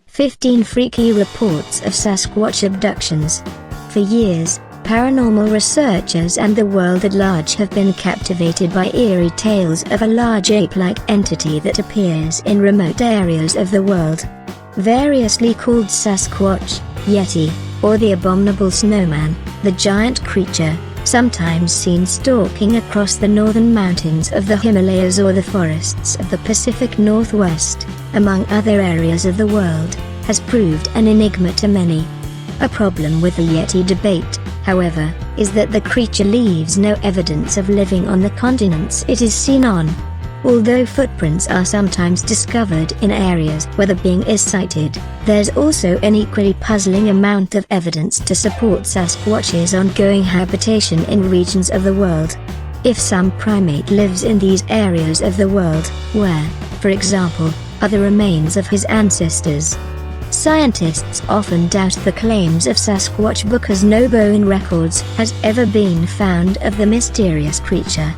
15 freaky reports of Sasquatch abductions. For years, paranormal researchers and the world at large have been captivated by eerie tales of a large ape-like entity that appears in remote areas of the world. Variously called Sasquatch, Yeti, or the Abominable Snowman, the giant creature, sometimes seen stalking across the northern mountains of the Himalayas or the forests of the Pacific Northwest, among other areas of the world, has proved an enigma to many. A problem with the Yeti debate, however, is that the creature leaves no evidence of living on the continents it is seen on. Although footprints are sometimes discovered in areas where the being is sighted, there's also an equally puzzling amount of evidence to support Sasquatch's ongoing habitation in regions of the world. If some primate lives in these areas of the world, where, for example, are the remains of his ancestors? Scientists often doubt the claims of Sasquatch because no bone records has ever been found of the mysterious creature.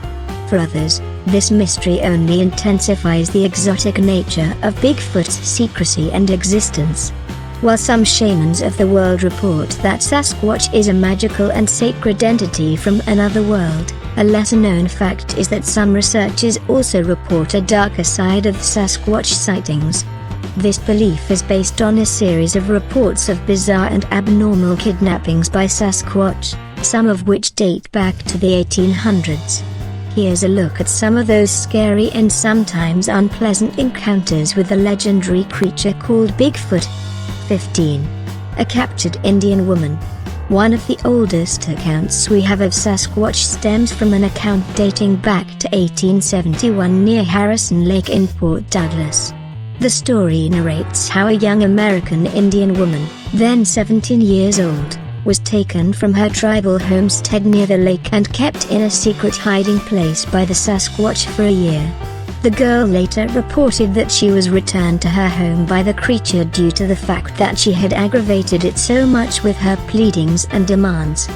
For others, this mystery only intensifies the exotic nature of Bigfoot's secrecy and existence. While some shamans of the world report that Sasquatch is a magical and sacred entity from another world, a lesser-known fact is that some researchers also report a darker side of Sasquatch sightings. This belief is based on a series of reports of bizarre and abnormal kidnappings by Sasquatch, some of which date back to the 1800s. Here's a look at some of those scary and sometimes unpleasant encounters with the legendary creature called Bigfoot. 15. A captured Indian woman. One of the oldest accounts we have of Sasquatch stems from an account dating back to 1871 near Harrison Lake in Port Douglas. The story narrates how a young American Indian woman, then 17 years old, was taken from her tribal homestead near the lake and kept in a secret hiding place by the Sasquatch for a year. The girl later reported that she was returned to her home by the creature due to the fact that she had aggravated it so much with her pleadings and demands.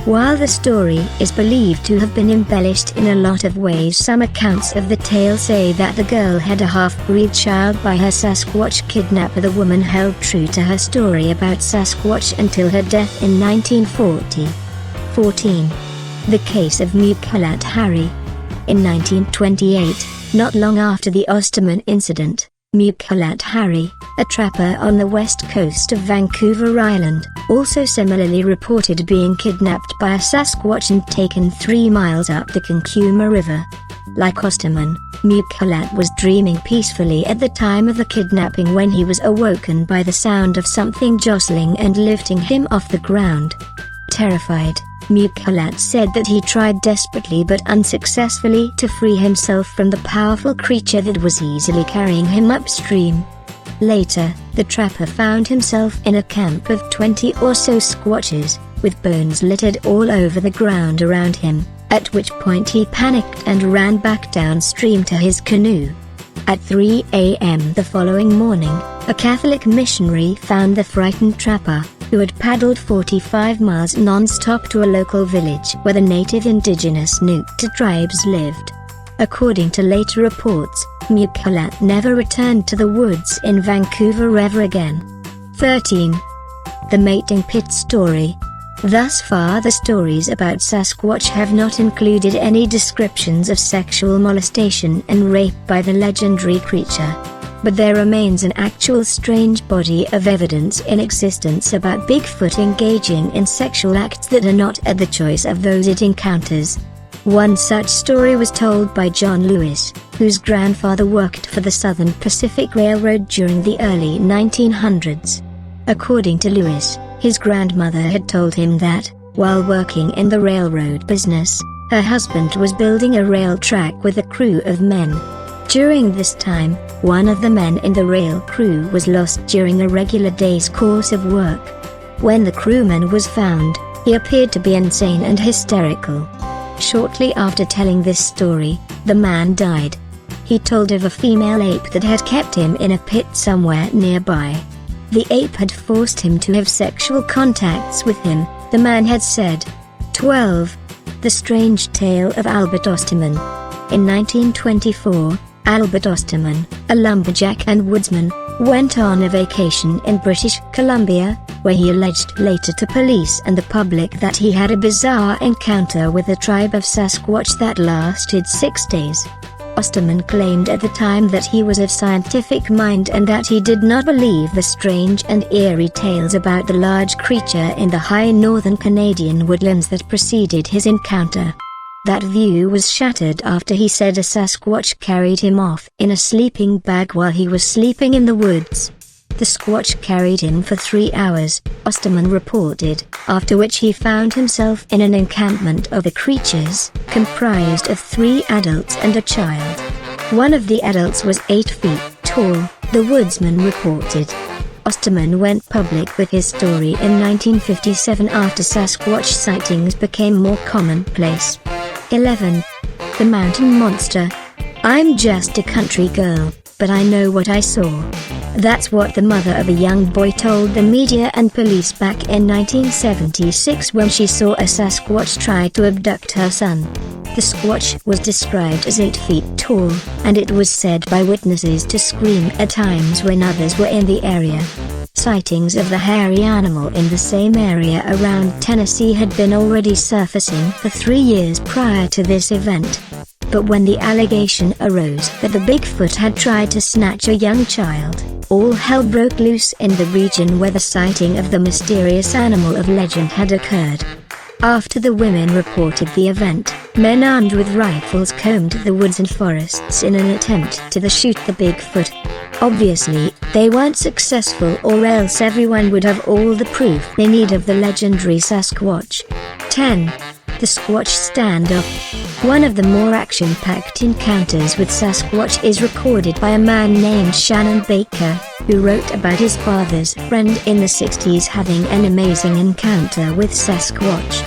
While the story is believed to have been embellished in a lot of ways, some accounts of the tale say that the girl had a half-breed child by her Sasquatch kidnapper. The woman held true to her story about Sasquatch until her death in 1940. 14. The case of Muat Harry. In 1928, not long after the Ostman incident, Muat Harry, a trapper on the west coast of Vancouver Island, also similarly reported being kidnapped by a Sasquatch and taken 3 miles up the Compilations River. Like Ostman, Muat was dreaming peacefully at the time of the kidnapping when he was awoken by the sound of something jostling and lifting him off the ground. Terrified, Muat said that he tried desperately but unsuccessfully to free himself from the powerful creature that was easily carrying him upstream. Later, the trapper found himself in a camp of 20 or so Squatches, with bones littered all over the ground around him, at which point he panicked and ran back downstream to his canoe. At 3 a.m. the following morning, a Catholic missionary found the frightened trapper, who had paddled 45 miles non-stop to a local village where the native indigenous Nukta tribes lived. According to later reports, Muat never returned to the woods in Vancouver ever again. 13. The mating pit story. Thus far the stories about Sasquatch have not included any descriptions of sexual molestation and rape by the legendary creature. But there remains an actual strange body of evidence in existence about Bigfoot engaging in sexual acts that are not at the choice of those it encounters. One such story was told by John Lewis, whose grandfather worked for the Southern Pacific Railroad during the early 1900s. According to Lewis, his grandmother had told him that, while working in the railroad business, her husband was building a rail track with a crew of men. During this time, one of the men in the rail crew was lost during a regular day's course of work. When the crewman was found, he appeared to be insane and hysterical. Shortly after telling this story, the man died. He told of a female ape that had kept him in a pit somewhere nearby. The ape had forced him to have sexual contacts with him, the man had said. 12. The Strange Tale of Albert Ostman. In 1924, Albert Ostman, a lumberjack and woodsman, went on a vacation in British Columbia, where he alleged later to police and the public that he had a bizarre encounter with a tribe of Sasquatch that lasted 6 days. Ostman claimed at the time that he was of scientific mind and that he did not believe the strange and eerie tales about the large creature in the high northern Canadian woodlands that preceded his encounter. That view was shattered after he said a Sasquatch carried him off in a sleeping bag while he was sleeping in the woods. The Squatch carried him for 3 hours, Ostman reported, after which he found himself in an encampment of the creatures, comprised of 3 adults and a child. One of the adults was 8 feet tall, the woodsman reported. Ostman went public with his story in 1957 after Sasquatch sightings became more commonplace. 11. The Mountain Monster. I'm just a country girl, but I know what I saw. That's what the mother of a young boy told the media and police back in 1976 when she saw a Sasquatch try to abduct her son. The Squatch was described as 8 feet tall, and it was said by witnesses to scream at times when others were in the area. Sightings of the hairy animal in the same area around Tennessee had been already surfacing for 3 years prior to this event. But when the allegation arose that the Bigfoot had tried to snatch a young child, all hell broke loose in the region where the sighting of the mysterious animal of legend had occurred. After the women reported the event, men armed with rifles combed the woods and forests in an attempt to shoot the Bigfoot. Obviously, they weren't successful, or else everyone would have all the proof they need of the legendary Sasquatch. 10. The Squatch Standoff. One of the more action-packed encounters with Sasquatch is recorded by a man named Shannon Baker, who wrote about his father's friend in the 60s having an amazing encounter with Sasquatch.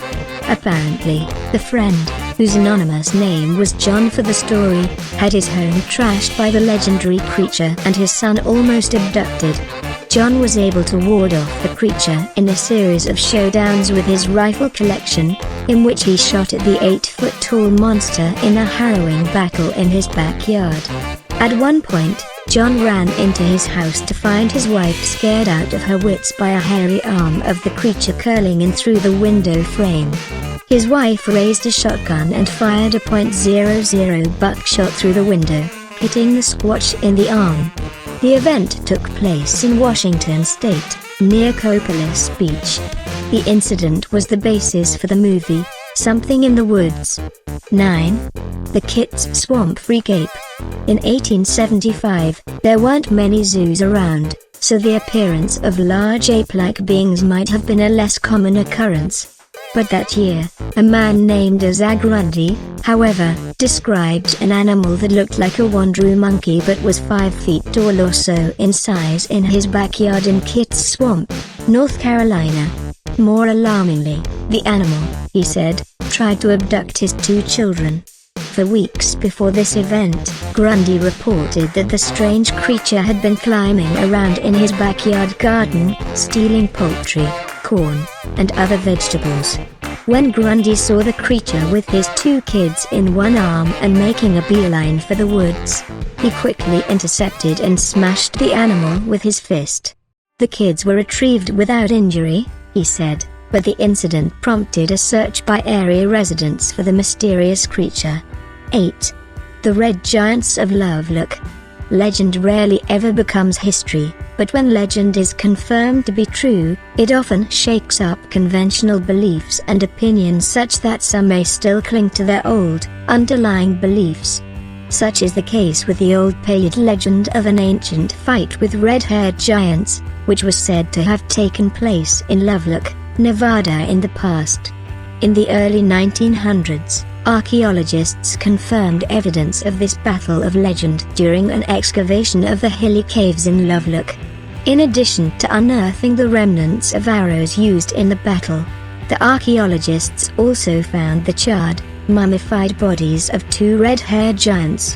Apparently, the friend, whose anonymous name was John for the story, had his home trashed by the legendary creature and his son almost abducted. John was able to ward off the creature in a series of showdowns with his rifle collection, in which he shot at the 8-foot-tall monster in a harrowing battle in his backyard. At one point, John ran into his house to find his wife scared out of her wits by a hairy arm of the creature curling in through the window frame. His wife raised a shotgun and fired a .00 buckshot through the window, hitting the Squatch in the arm. The event took place in Washington State, near Compilations Beach. The incident was the basis for the movie, Something in the Woods. 9. The Kitts Swamp Freak Ape. In 1875, there weren't many zoos around, so the appearance of large ape-like beings might have been a less common occurrence. But that year, a man named Asa Grundy, however, described an animal that looked like a wanderoo monkey but was 5 feet tall or so in size in his backyard in Kitts Swamp, North Carolina. More alarmingly, the animal, he said, tried to abduct his 2 children. For weeks before this event, Grundy reported that the strange creature had been climbing around in his backyard garden, stealing poultry, corn, and other vegetables. When Grundy saw the creature with his 2 kids in one arm and making a beeline for the woods, he quickly intercepted and smashed the animal with his fist. The kids were retrieved without injury, he said, but the incident prompted a search by area residents for the mysterious creature. 8. The Red Giants of Lovelock. Legend rarely ever becomes history, but when legend is confirmed to be true, it often shakes up conventional beliefs and opinions such that some may still cling to their old, underlying beliefs. Such is the case with the old Paiute legend of an ancient fight with red-haired giants, which was said to have taken place in Lovelock, Nevada in the past. In the early 1900s, archaeologists confirmed evidence of this battle of legend during an excavation of the hilly caves in Lovelock. In addition to unearthing the remnants of arrows used in the battle, the archaeologists also found the charred, mummified bodies of 2 red-haired giants.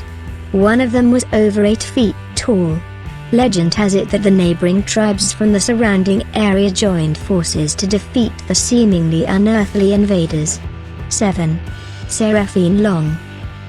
One of them was over 8 feet tall. Legend has it that the neighboring tribes from the surrounding area joined forces to defeat the seemingly unearthly invaders. 7. Seraphine Long.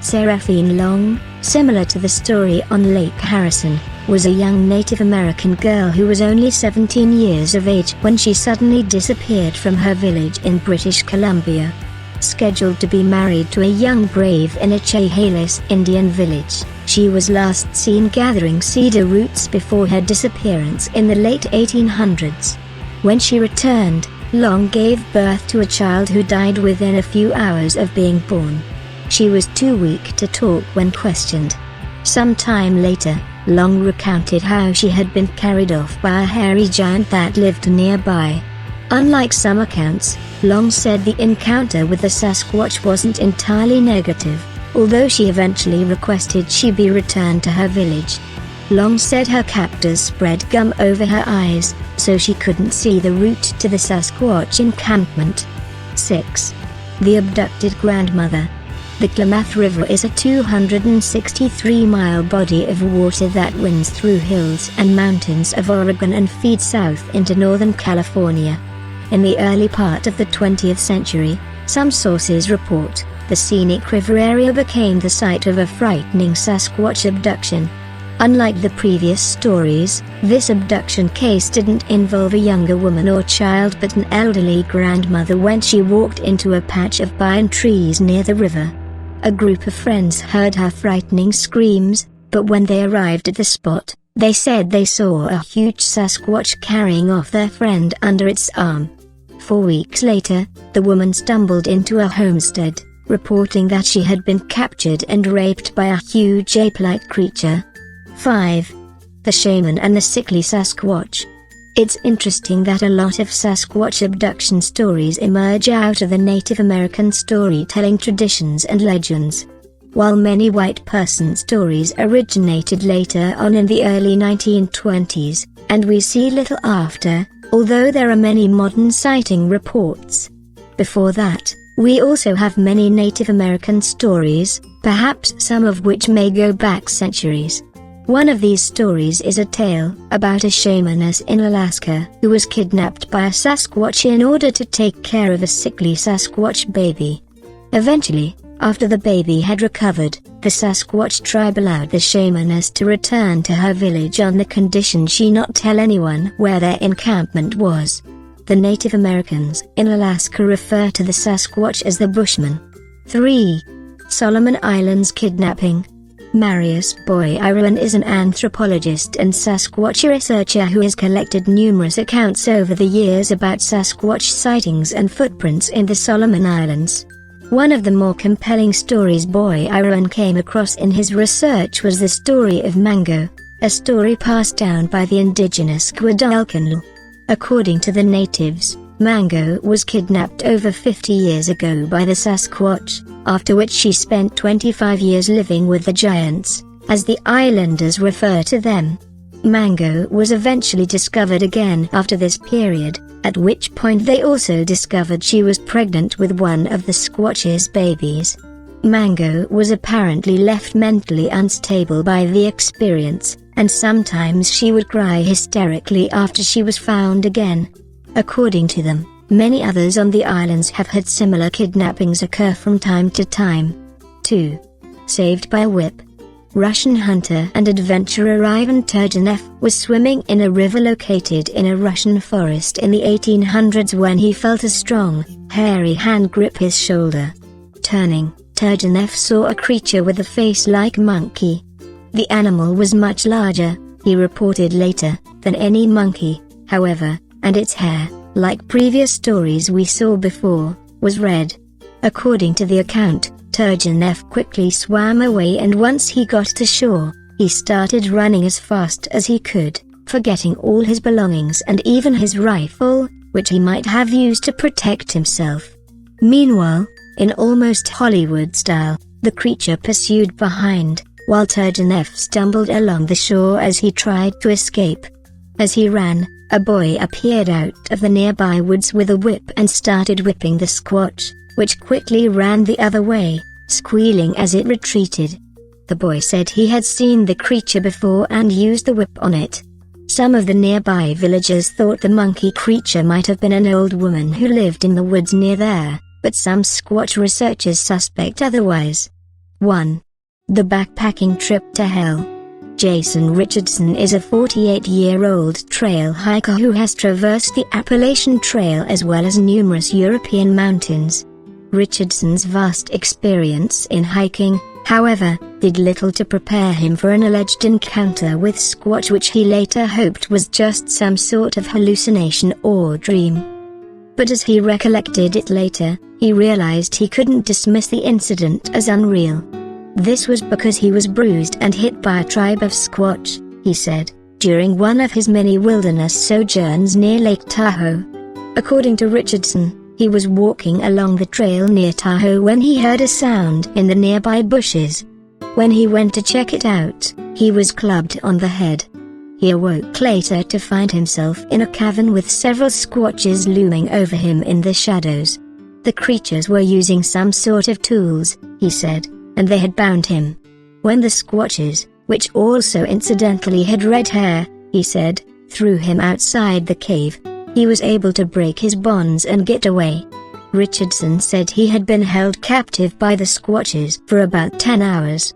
Seraphine Long, similar to the story on Lake Harrison, was a young Native American girl who was only 17 years of age when she suddenly disappeared from her village in British Columbia. Scheduled to be married to a young brave in a Chehalis Indian village, she was last seen gathering cedar roots before her disappearance in the late 1800s. When she returned, Long gave birth to a child who died within a few hours of being born. She was too weak to talk when questioned. Some time later, Long recounted how she had been carried off by a hairy giant that lived nearby. Unlike some accounts, Long said the encounter with the Sasquatch wasn't entirely negative, although she eventually requested she be returned to her village. Long said her captors spread gum over her eyes, so she couldn't see the route to the Sasquatch encampment. 6. The abducted grandmother. The Klamath River is a 263-mile body of water that winds through hills and mountains of Oregon and feeds south into Northern California. In the early part of the 20th century, some sources report, the scenic river area became the site of a frightening Sasquatch abduction. Unlike the previous stories, this abduction case didn't involve a younger woman or child but an elderly grandmother when she walked into a patch of pine trees near the river. A group of friends heard her frightening screams, but when they arrived at the spot, they said they saw a huge Sasquatch carrying off their friend under its arm. 4 weeks later, the woman stumbled into a homestead, reporting that she had been captured and raped by a huge ape-like creature. 5. The Shaman and the Sickly Sasquatch. It's interesting that a lot of Sasquatch abduction stories emerge out of the Native American storytelling traditions and legends. While many white person stories originated later on in the early 1920s, and we see little after, although there are many modern sighting reports. Before that, we also have many Native American stories, perhaps some of which may go back centuries. One of these stories is a tale about a shamaness in Alaska who was kidnapped by a Sasquatch in order to take care of a sickly Sasquatch baby. Eventually, after the baby had recovered, the Sasquatch tribe allowed the shamaness to return to her village on the condition she not tell anyone where their encampment was. The Native Americans in Alaska refer to the Sasquatch as the Bushman. 3. Solomon Islands kidnapping. Marius Boyaruan is an anthropologist and Sasquatch researcher who has collected numerous accounts over the years about Sasquatch sightings and footprints in the Solomon Islands. One of the more compelling stories Boyaruan came across in his research was the story of Mango, a story passed down by the indigenous Guadalcanal. According to the natives, Mango was kidnapped over 50 years ago by the Sasquatch, after which she spent 25 years living with the giants, as the islanders refer to them. Mango was eventually discovered again after this period, at which point they also discovered she was pregnant with one of the Squatch's babies. Mango was apparently left mentally unstable by the experience, and sometimes she would cry hysterically after she was found again. According to them, many others on the islands have had similar kidnappings occur from time to time. 2. Saved by a whip. Russian hunter and adventurer Ivan Turgenev was swimming in a river located in a Russian forest in the 1800s when he felt a strong, hairy hand grip his shoulder. Turning, Turgenev saw a creature with a face like monkey. The animal was much larger, he reported later, than any monkey, however, and its hair, like previous stories we saw before, was red. According to the account, Turgenev quickly swam away, and once he got to shore, he started running as fast as he could, forgetting all his belongings and even his rifle, which he might have used to protect himself. Meanwhile, in almost Hollywood style, the creature pursued behind, while Turgenev stumbled along the shore as he tried to escape. As he ran, a boy appeared out of the nearby woods with a whip and started whipping the Squatch, which quickly ran the other way, squealing as it retreated. The boy said he had seen the creature before and used the whip on it. Some of the nearby villagers thought the monkey creature might have been an old woman who lived in the woods near there, but some Squatch researchers suspect otherwise. 1. The backpacking trip to hell. Jason Richardson is a 48-year-old trail hiker who has traversed the Appalachian Trail as well as numerous European mountains. Richardson's vast experience in hiking, however, did little to prepare him for an alleged encounter with Squatch, which he later hoped was just some sort of hallucination or dream. But as he recollected it later, he realized he couldn't dismiss the incident as unreal. This was because he was bruised and hit by a tribe of Squatch, he said, during one of his many wilderness sojourns near Lake Tahoe. According to Richardson, he was walking along the trail near Tahoe when he heard a sound in the nearby bushes. When he went to check it out, he was clubbed on the head. He awoke later to find himself in a cavern with several Squatches looming over him in the shadows. The creatures were using some sort of tools, he said, and they had bound him. When the Squatches, which also incidentally had red hair, he said, threw him outside the cave, he was able to break his bonds and get away. Richardson said he had been held captive by the Squatches for about 10 hours.